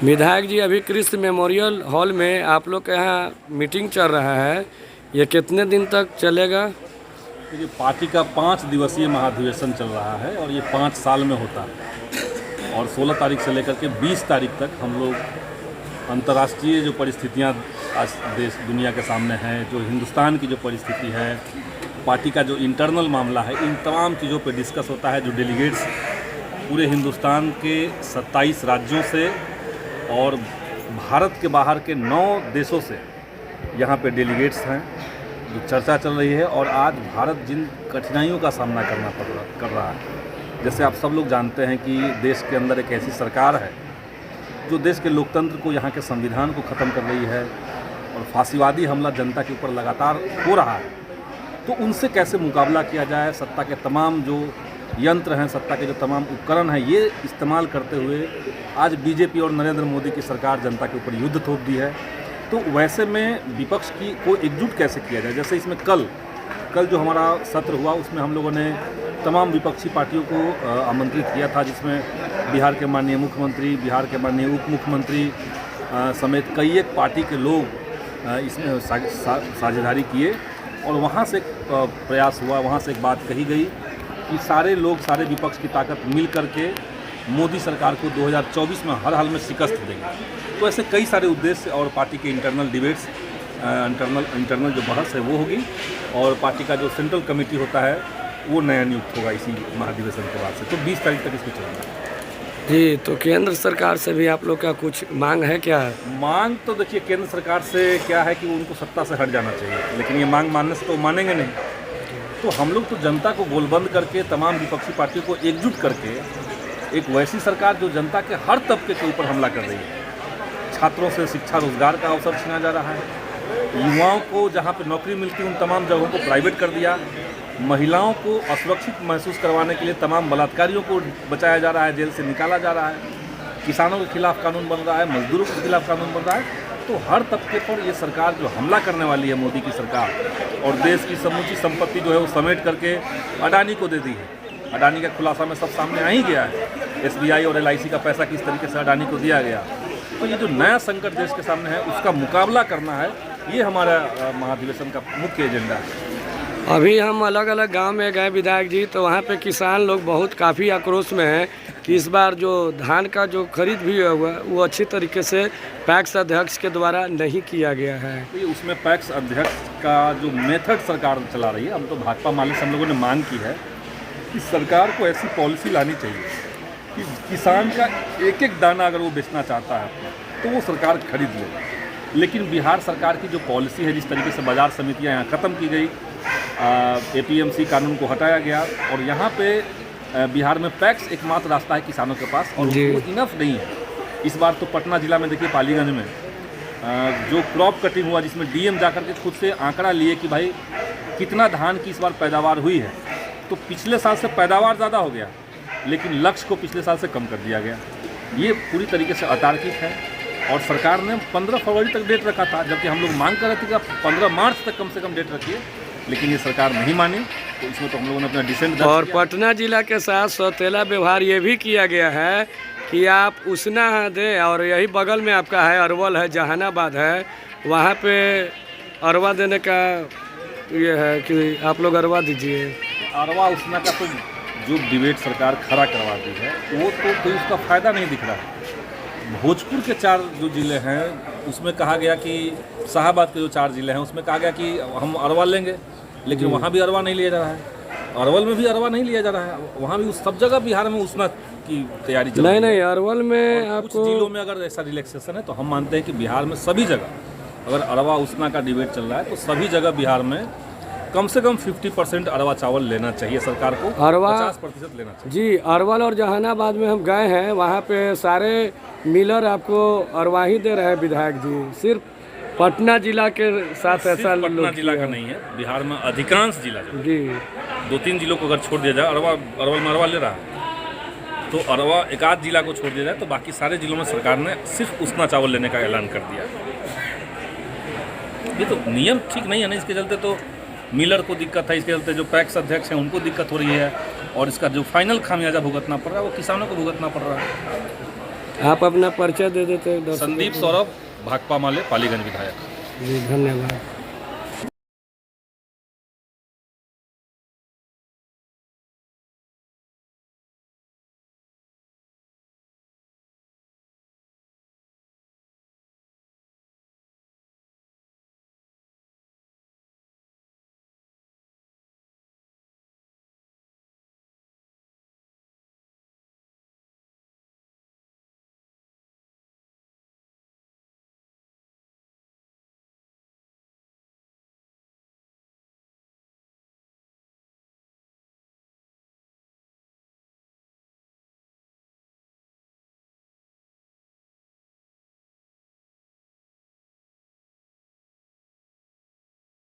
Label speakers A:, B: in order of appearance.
A: विधायक जी, अभी Krishna memorial hall में आप लोग के यहाँ मीटिंग चल रहा है, ये कितने दिन तक चलेगा?
B: देखिए, पार्टी का 5 दिवसीय महाधिवेशन चल रहा है और ये 5 साल में होता है और 16 तारीख से लेकर के 20 तारीख तक हम लोग अंतर्राष्ट्रीय जो परिस्थितियाँ आज देश दुनिया के सामने हैं, जो हिंदुस्तान की जो परिस्थिति है, पार्टी का जो इंटरनल मामला है, इन तमाम चीज़ों पे डिस्कस होता है। जो डेलीगेट्स पूरे हिंदुस्तान के 27 राज्यों से और भारत के बाहर के 9 देशों से यहाँ पे डेलीगेट्स हैं, जो चर्चा चल रही है। और आज भारत जिन कठिनाइयों का सामना कर रहा है, जैसे आप सब लोग जानते हैं कि देश के अंदर एक ऐसी सरकार है जो देश के लोकतंत्र को, यहाँ के संविधान को ख़त्म कर रही है और फांसीवादी हमला जनता के ऊपर लगातार हो रहा है। तो उनसे कैसे मुकाबला किया जाए, सत्ता के तमाम जो यंत्र हैं, सत्ता के जो तमाम उपकरण हैं, ये इस्तेमाल करते हुए आज बीजेपी और नरेंद्र मोदी की सरकार जनता के ऊपर युद्ध थोप दी है। तो वैसे में विपक्ष को एकजुट कैसे किया जाए? जैसे इसमें कल जो हमारा सत्र हुआ, उसमें हम लोगों ने तमाम विपक्षी पार्टियों को आमंत्रित किया था, जिसमें बिहार के माननीय मुख्यमंत्री, बिहार के माननीय उप मुख्यमंत्री समेत कई एक पार्टी के लोग इसमें साझेदारी किए। और वहाँ से एक प्रयास हुआ, वहाँ से एक बात कही गई कि सारे लोग, सारे विपक्ष की ताकत मिल करके मोदी सरकार को 2024 में हर हाल में शिकस्त देंगे। तो ऐसे कई सारे उद्देश्य और पार्टी के इंटरनल डिबेट्स, इंटरनल जो बहस है वो होगी और पार्टी का जो सेंट्रल कमेटी होता है वो नया नियुक्त होगा इसी महाधिवेशन के बाद से। तो 20 तारीख तक इसको चलेगा
A: जी। तो केंद्र सरकार से भी आप लोग का कुछ मांग है क्या?
B: मांग तो देखिए, केंद्र सरकार से क्या है कि उनको सत्ता से हट जाना चाहिए, लेकिन ये मांग मानने से तो मानेंगे नहीं। तो हम लोग तो जनता को गोलबंद करके, तमाम विपक्षी पार्टियों को एकजुट करके एक वैसी सरकार जो जनता के हर तबके के ऊपर हमला कर रही है, छात्रों से शिक्षा रोजगार का अवसर छीना जा रहा है, युवाओं को जहाँ पे नौकरी मिलती है उन तमाम जगहों को प्राइवेट कर दिया, महिलाओं को असुरक्षित महसूस करवाने के लिए तमाम बलात्कारियों को बचाया जा रहा है, जेल से निकाला जा रहा है, किसानों के खिलाफ कानून बन रहा है, मजदूरों के खिलाफ कानून बन रहा है। तो हर तबके पर ये सरकार जो हमला करने वाली है, मोदी की सरकार, और देश की समूची संपत्ति जो है वो समेट करके अडानी को दे दी है। अडानी का खुलासा में सब सामने आ ही गया है, SBI और LIC का पैसा किस तरीके से अडानी को दिया गया। तो ये जो नया संकट देश के सामने है, उसका मुकाबला करना है, ये हमारा महाधिवेशन का मुख्य एजेंडा है।
A: अभी हम अलग अलग गांव में गए विधायक जी, तो वहाँ पे किसान लोग बहुत काफ़ी आक्रोश में हैं कि इस बार जो धान का जो खरीद भी हुआ वो अच्छी तरीके से पैक्स अध्यक्ष के द्वारा नहीं किया गया है।
B: तो उसमें पैक्स अध्यक्ष का जो मेथड सरकार चला रही है, हम तो भाजपा माले से हम लोगों ने मांग की है कि सरकार को ऐसी पॉलिसी लानी चाहिए कि किसान का एक एक दाना अगर वो बेचना चाहता है तो वो सरकार खरीद ले। लेकिन बिहार सरकार की जो पॉलिसी है, जिस तरीके से बाज़ार समितियाँ यहाँ ख़त्म की गई, APMC कानून को हटाया गया और यहाँ पे बिहार में पैक्स एकमात्र रास्ता है किसानों के पास, और वो इनफ नहीं है। इस बार तो पटना ज़िला में देखिए, पालीगंज में जो क्रॉप कटिंग हुआ, जिसमें DM जाकर के खुद से आंकड़ा लिए कि भाई कितना धान की इस बार पैदावार हुई है, तो पिछले साल से पैदावार ज़्यादा हो गया, लेकिन लक्ष्य को पिछले साल से कम कर दिया गया। ये पूरी तरीके से अतार्किक है और सरकार ने 15 फरवरी तक डेट रखा था, जबकि हम लोग मांग कर रहे थे कि आप 15 मार्च तक कम से कम डेट रखिए, लेकिन ये सरकार नहीं मानी। तो इसमें तो हम लोगों ने अपना डिसेंट
A: और पटना जिला के साथ सौतेला व्यवहार ये भी किया गया है कि आप उसना दें, और यही बगल में आपका है अरवल है, जहानाबाद है, वहाँ पे अरवा देने का ये है कि आप लोग अरवा दीजिए।
B: अरवा उसना का तो जो डिबेट सरकार खड़ा करवा दी है वो तो कोई उसका फ़ायदा नहीं दिख रहा है। भोजपुर के 4 जो ज़िले हैं उसमें कहा गया कि, शाहाबाद के जो 4 ज़िले हैं उसमें कहा गया कि हम अरवा लेंगे, लेकिन वहाँ भी अरवा नहीं लिया जा रहा है। अरवल में भी अरवा नहीं लिया जा रहा है, वहाँ भी उस सब जगह बिहार में उसना की तैयारी चल रही है।
A: नहीं, अरवल में आपको
B: कुछ जिलों में अगर ऐसा रिलैक्सेशन है तो हम मानते हैं कि बिहार में सभी जगह अगर अरवा उसना का डिबेट चल रहा है तो सभी जगह बिहार में कम से कम 50% अरवा चावल लेना चाहिए सरकार को,
A: अरवा
B: 50% लेना चाहिए
A: जी। अरवल और जहानाबाद में हम गए हैं, वहाँ पे सारे मिलर आपको अरवा ही दे रहे हैं विधायक जी। सिर्फ पटना जिला के साथ ऐसा
B: पटना जिला का नहीं है, बिहार में अधिकांश जिला
A: जी,
B: 2-3 जिलों को अगर छोड़ दिया जाए, अरवल में अरवा ले रहा है, तो अरवा एक आध जिला को छोड़ दिया जाए तो बाकी सारे जिलों में सरकार ने सिर्फ उसना चावल लेने का ऐलान कर दिया। ये तो नियम ठीक नहीं है ना, इसके चलते तो मिलर को दिक्कत है, इसके चलते जो पैक्स अध्यक्ष हैं उनको दिक्कत हो रही है, और इसका जो फाइनल खामियाजा भुगतना पड़ रहा है वो किसानों को भुगतना पड़ रहा है।
A: आप अपना परिचय दे देते दर्शकों
B: संदीप
A: को।
B: सौरभ, भाकपा माले, पालीगंज विधायक।
A: जी धन्यवाद।